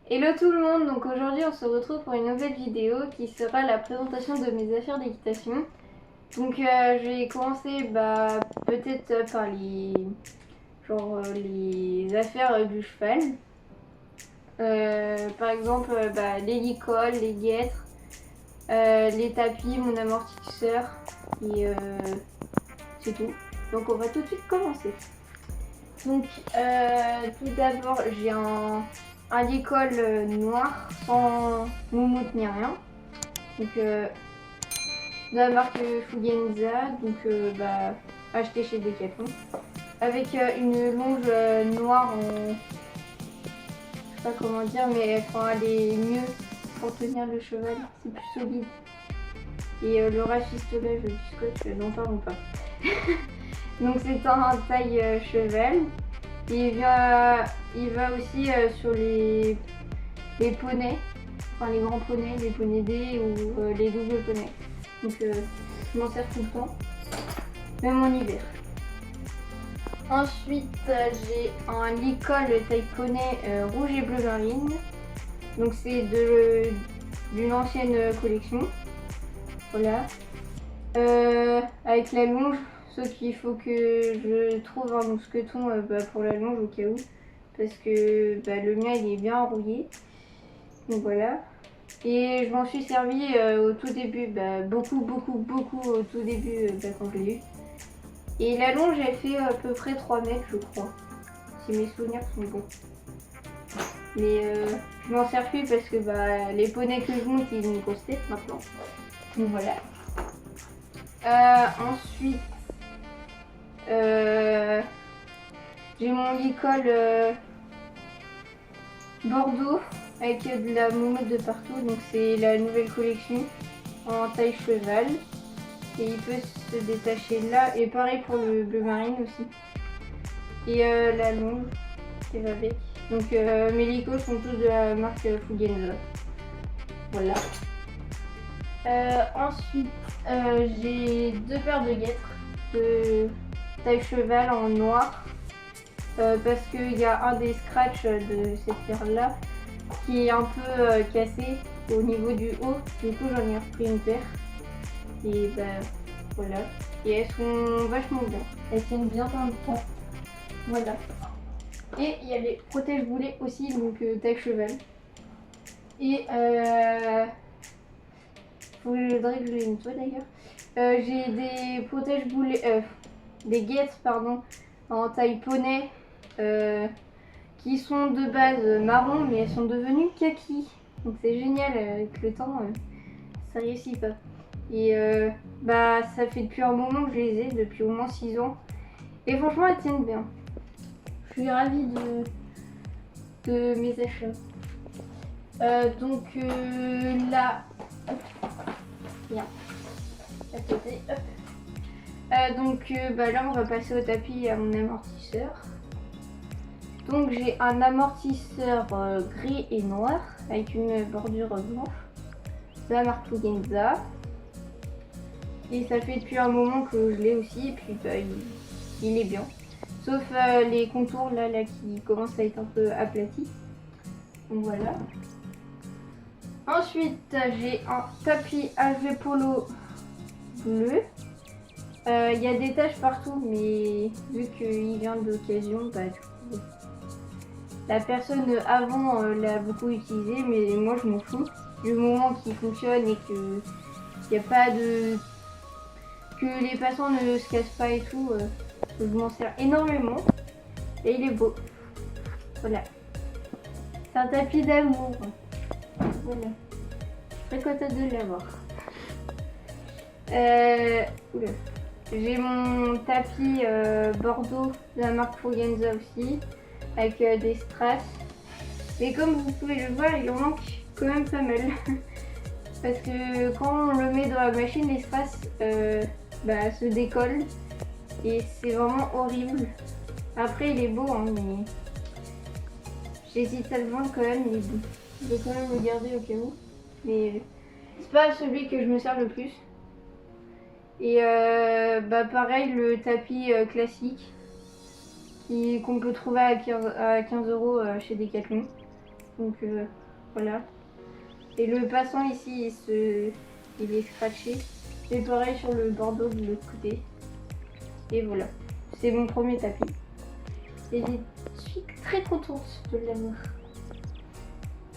Hello tout le monde, donc aujourd'hui on se retrouve pour une nouvelle vidéo qui sera la présentation de mes affaires d'équitation. Donc je vais commencer peut-être par les affaires du cheval. Par exemple les licoles, les guêtres, les tapis, mon amortisseur et c'est tout. Donc on va tout de suite commencer. Donc tout d'abord j'ai un licol noir sans moumoute ni rien. Donc de la marque Fugenza, donc acheté chez Decathlon. Avec une longe noire en... je sais pas comment dire, mais elle est mieux pour tenir le cheval, c'est plus solide. Et le rafistolage du scotch, n'en parlons pas. Donc c'est un taille cheval. Il va aussi sur les poneys, enfin les grands poneys, les poneys D ou les doubles poneys. Donc je m'en sers tout le temps, même en hiver. Ensuite j'ai un licol taille poney rouge et bleu marine. Donc c'est d'une ancienne collection. Voilà. Avec la longe. Sauf qu'il faut que je trouve un mousqueton pour la longe au cas où. Parce que le mien il est bien enrouillé. Donc voilà. Et je m'en suis servi au tout début, beaucoup au tout début quand je l'ai eu. Et la longe elle fait à peu près 3 mètres je crois. Si mes souvenirs sont bons. Mais je m'en sers plus parce que les poneys que je monte ils ont une grosse tête maintenant. Donc voilà. Ensuite... j'ai mon licol bordeaux avec de la moumoute de partout, donc c'est la nouvelle collection en taille cheval et il peut se détacher là, et pareil pour le bleu marine aussi, et la longe qui va avec. Donc mes licols sont tous de la marque Fugenza. Voilà. Ensuite j'ai deux paires de guêtres de taille cheval en noir parce qu'il y a un des scratchs de cette paire là qui est un peu cassé au niveau du haut, du coup j'en ai repris une paire et voilà, et elles sont vachement bien, elles tiennent bien dans le temps. Voilà. Et il y a les protège-boulets aussi, donc taille cheval, et faudrait que je les nettoie d'ailleurs. J'ai des protège-boulets, des guêtres pardon, en taille poney qui sont de base marron mais elles sont devenues kaki. Donc c'est génial, avec le temps ça réussit pas. Et ça fait depuis un moment que je les ai, depuis au moins 6 ans. Et franchement elles tiennent bien. Je suis ravie de mes achats. Donc là, hop, bien, à côté, hop. Là on va passer au tapis et à mon amortisseur. Donc j'ai un amortisseur gris et noir avec une bordure blanche de la marque Fugenza. Et ça fait depuis un moment que je l'ai aussi, et puis il est bien. Sauf les contours là qui commencent à être un peu aplatis. Donc voilà. Ensuite j'ai un tapis AG Polo bleu. Il y a des taches partout, mais vu qu'il vient d'occasion, du coup, la personne avant l'a beaucoup utilisé, mais moi je m'en fous. Du moment qu'il fonctionne et que y a pas de... que les passants ne se cassent pas et tout, je m'en sers énormément. Et il est beau. Voilà. C'est un tapis d'amour. Voilà. Je suis très contente de l'avoir. Oula. J'ai mon tapis bordeaux de la marque Fugenza aussi, avec des strass. Et comme vous pouvez le voir, il en manque quand même pas mal. Parce que quand on le met dans la machine, les strass se décollent. Et c'est vraiment horrible. Après il est beau, hein, mais j'hésite à le vendre quand même. Mais bon, je vais quand même le garder au cas où. Mais c'est pas celui que je me sers le plus. Et pareil, le tapis classique qu'on peut trouver à 15 € chez Decathlon. Donc voilà. Et le passant ici, il est scratché. Et pareil sur le bordeaux de l'autre côté. Et voilà. C'est mon premier tapis. Et je suis très contente de l'avoir.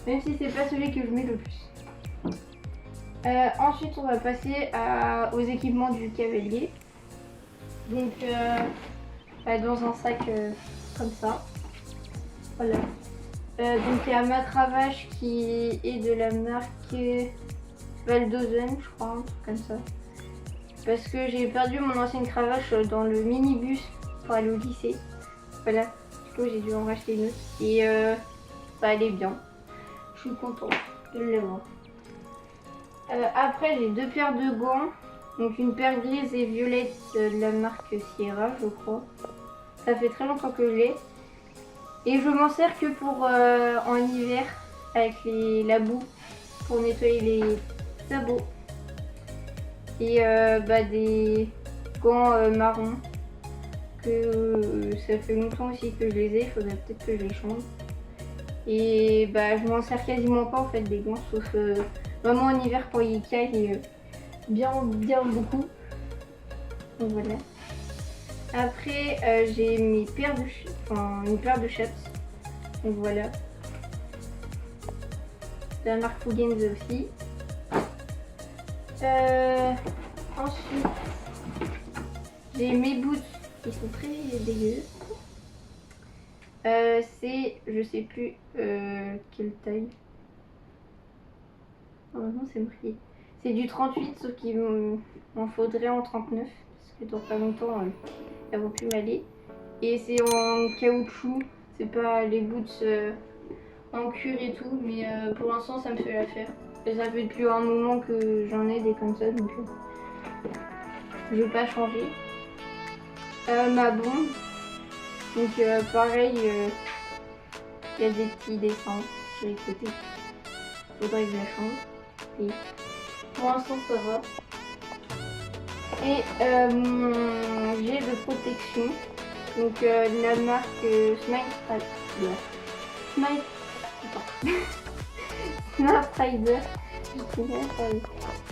Même si c'est pas celui que je mets le plus. Ensuite, on va passer aux équipements du cavalier. Donc, dans un sac comme ça. Voilà. Donc, il y a ma cravache qui est de la marque Valdozen, je crois, un truc comme ça. Parce que j'ai perdu mon ancienne cravache dans le minibus pour aller au lycée. Voilà. Du coup, j'ai dû en racheter une autre. Et elle est bien. Je suis contente de l'avoir. Après, j'ai 2 paires de gants. Donc une paire grise et violette de la marque Sierra, je crois. Ça fait très longtemps que je l'ai. Et je m'en sers que pour en hiver avec la boue pour nettoyer les sabots. Et des gants marrons que ça fait longtemps aussi que je les ai. Il faudrait peut-être que je les change. Et je m'en sers quasiment pas en fait des gants, sauf vraiment en hiver quand il caille bien beaucoup. Donc voilà. Après j'ai mes paires une paire de chaps. Donc voilà. De la marque Fugenza aussi. Ensuite j'ai mes boots qui sont très dégueux. C'est, je sais plus quelle taille. Normalement c'est marqué. C'est du 38, sauf qu'il m'en faudrait en 39. Parce que dans pas longtemps, elles vont plus m'aller. Et c'est en caoutchouc. C'est pas les boots en cuir et tout. Mais pour l'instant, ça me fait l'affaire. Et ça fait depuis un moment que j'en ai des comme ça. Donc je vais pas changer. Ma bombe. Donc pareil, il y a des petits dessins sur les côtés. Faudrait que je la change. Et pour l'instant ça va. Et mon jet de protection. Donc la marque Snap Rider.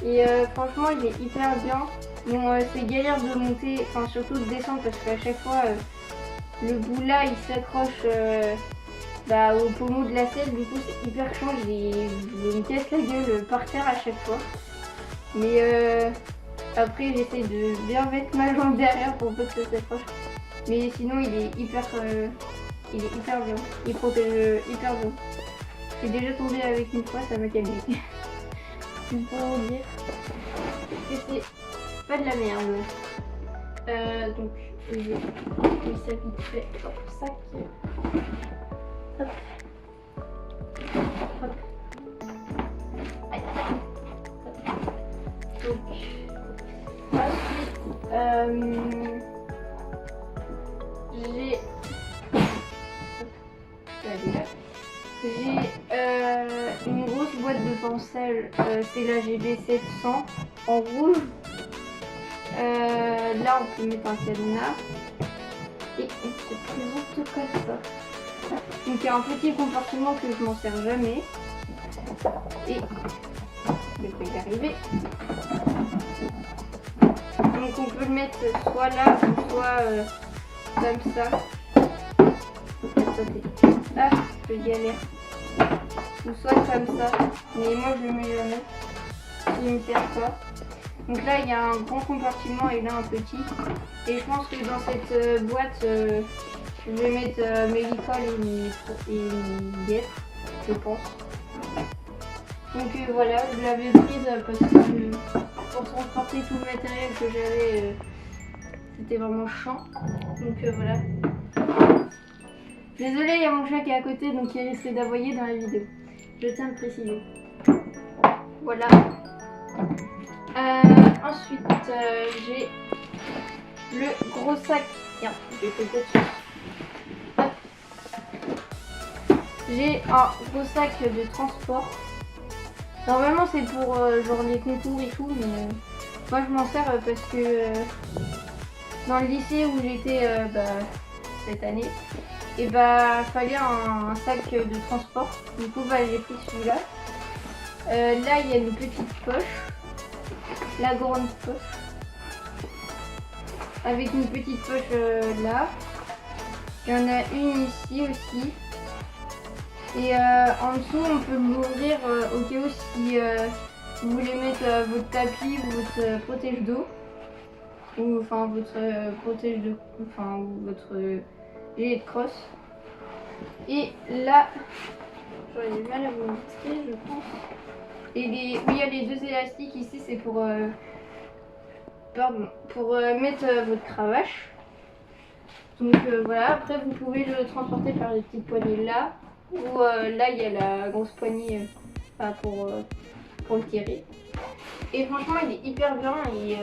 Et franchement il est hyper bien. Bon c'est galère de monter, enfin surtout de descendre parce qu'à chaque fois le bout là il s'accroche au pommeau de la selle, du coup c'est hyper chiant, je me casse la gueule par terre à chaque fois. Mais après j'essaie de bien mettre ma jambe derrière pour pas que ça s'accroche. Mais sinon il est hyper bien, il protège hyper bien. Je suis déjà tombée avec une fois, ça m'a calmé. C'est pour dire que c'est pas de la merde. Donc je vais ça vite fait dans le sac. Hop. Hop. Aïe. Hop. Donc j'ai une grosse boîte de penselles, c'est la GB700 en rouge. Là on peut mettre un cadenas et on se présente comme ça. Donc il y a un petit compartiment que je m'en sers jamais et je vais y arriver. Donc on peut le mettre soit là ou soit comme ça. Ah, je galère. Ou soit comme ça, mais moi je le mets jamais. Il me sert pas. Donc là il y a un grand compartiment et là un petit. Et je pense que dans cette boîte, je vais mettre mes licoles et mes guêtres, je pense. Donc voilà, je l'avais prise parce que pour transporter tout le matériel que j'avais, c'était vraiment chiant. Donc voilà. Désolée, il y a mon chat qui est à côté, donc il risque d'aboyer dans la vidéo. Je tiens à le préciser. Voilà. Ensuite, j'ai le gros sac. Tiens, je vais peut-être dessus. J'ai un gros sac de transport. Normalement, c'est pour genre les concours et tout, mais Moi je m'en sers parce que dans le lycée où j'étais cette année, et fallait un sac de transport. Du coup j'ai pris celui-là. Là il y a une petite poche, la grande poche, avec une petite poche là. Il y en a une ici aussi. Et en dessous on peut l'ouvrir au cas où si vous voulez mettre votre tapis ou votre protège d'eau. Ou enfin votre protège de ou votre gilet de crosse. Et là, j'aurais du mal à vous montrer, je pense. Et oui, il y a les 2 élastiques ici, c'est pour mettre votre cravache. Donc voilà, après vous pouvez le transporter par les petites poignées là, ou là il y a la grosse poignée pour le tirer. Et franchement il est hyper bien et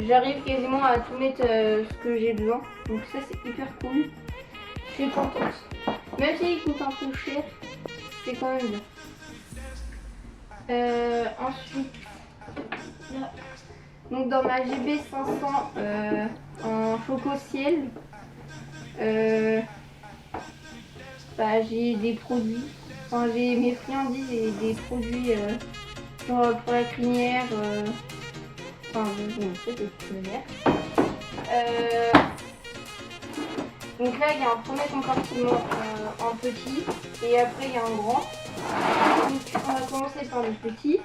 j'arrive quasiment à tout mettre ce que j'ai besoin. Donc ça c'est hyper cool. Je suis contente. Même s'il coûte un peu cher, c'est quand même bien. Ensuite, là, donc dans ma GB 500 en choco ciel, j'ai des produits. Enfin j'ai mes friandises et des produits pour la crinière. Je vous montrer des crinières. Donc là il y a un premier compartiment en petit et après il y a un grand. Donc on va commencer par le petit.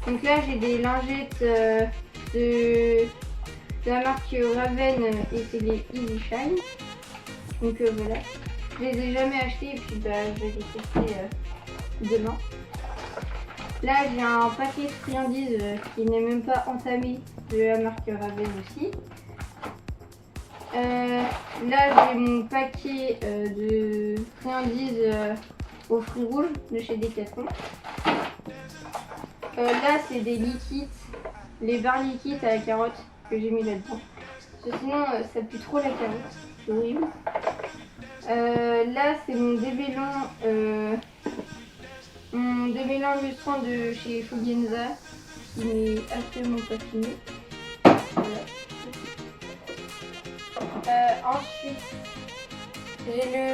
Donc là j'ai des lingettes de la marque Raven et c'est les Easy Shine. Donc voilà. Je les ai jamais achetées et puis je vais les tester demain. Là j'ai un paquet de friandises qui n'est même pas entamé de la marque Raven aussi. Là j'ai mon paquet de friandises aux fruits rouges de chez Decathlon. Là c'est des liquides, les barres liquides à la carotte que j'ai mis là-dedans. Sinon ça pue trop la carotte, c'est horrible. Là c'est mon débellant lustrant de chez Fugenza qui n'est absolument pas fini. Voilà. Ensuite j'ai le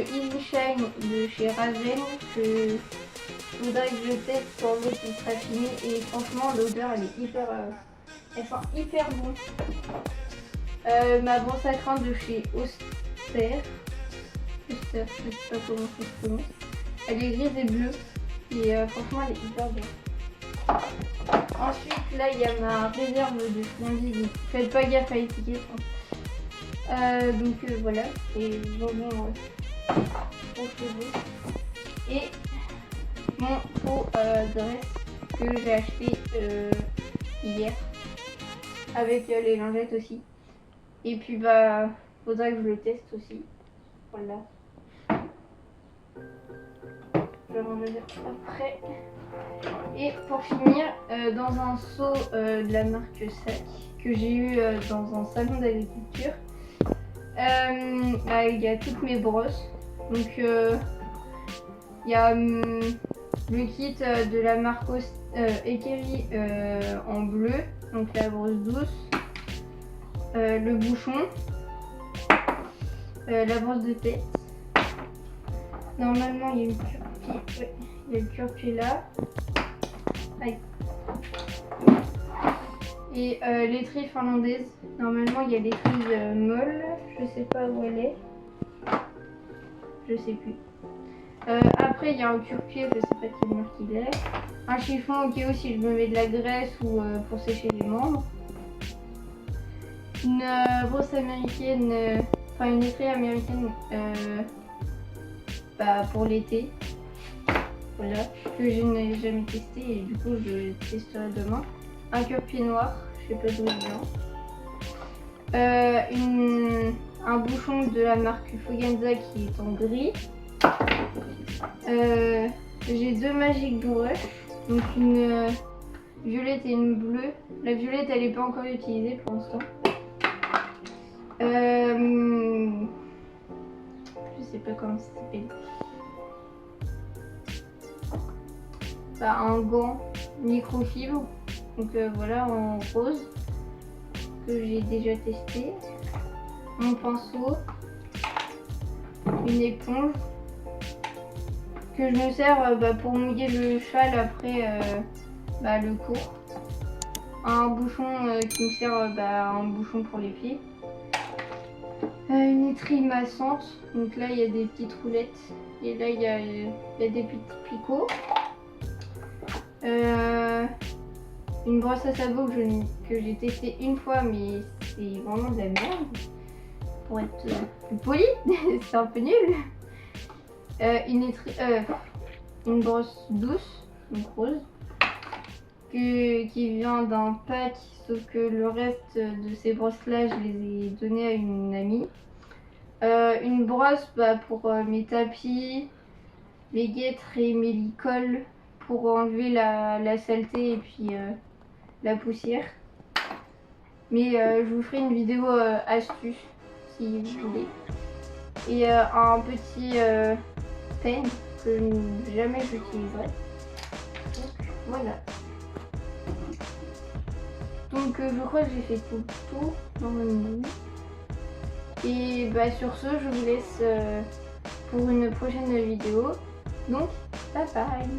Easy Shine de chez Raven que je voudrais que je teste pour voir qu'il sera fini et franchement l'odeur elle est hyper elle sent hyper bon. Ma brosse à crâne de chez Auster, je sais pas comment ça se prononce. Elle est grise et bleue et franchement elle est hyper bien. Ensuite là il y a ma réserve de friandises, faites pas gaffe à l'étiquette. Donc voilà, et bonbons aux cheveux. Et mon pot dress que j'ai acheté hier avec les lingettes aussi. Et puis faudrait que je le teste aussi. Voilà. Je vais ranger après. Et pour finir, dans un seau de la marque Sac que j'ai eu dans un salon d'agriculture, il y a toutes mes brosses. Donc il y a le kit de la marque Ekeri en bleu, donc la brosse douce, le bouchon, la brosse de tête. Normalement il y a une cure-pied, ouais, il y a le cure-pied là. Aïe. Et l'étrille finlandaise. Normalement il y a l'étrille molle, je sais pas où elle est. Je sais plus. Après il y a un cure-pied, je sais pas quelle marque il est. Un chiffon au cas où si je me mets de la graisse ou pour sécher les membres. Une brosse américaine, une étrille américaine pour l'été. Voilà, que je n'ai jamais testé et du coup je le testerai demain. Un cure-pied noir, je sais pas d'où il vient. Un bouchon de la marque Fugenza qui est en gris. J'ai 2 Magic Brush, donc une violette et une bleue. La violette elle n'est pas encore utilisée pour l'instant. Je sais pas comment ça s'appelle. Un gant microfibre, Donc voilà, en rose, que j'ai déjà testé. Mon pinceau, une éponge, que je me sers pour mouiller le châle après le cours. Un bouchon qui me sert un bouchon pour les pieds. Une étrille massante, donc là il y a des petites roulettes et là il y a des petits picots. Une brosse à sabot que j'ai testé une fois, mais c'est vraiment de la merde. Pour être plus poli, c'est un peu nul. Une brosse douce, donc rose, qui vient d'un pack, sauf que le reste de ces brosses là je les ai données à une amie. Une brosse pour mes tapis, mes guêtres et mes licoles pour enlever la saleté et puis la poussière. Mais je vous ferai une vidéo astuce si vous voulez. Et un petit peigne que jamais j'utiliserai. Donc voilà. Donc je crois que j'ai fait tout le tour normalement. Et sur ce, je vous laisse pour une prochaine vidéo. Donc, bye bye!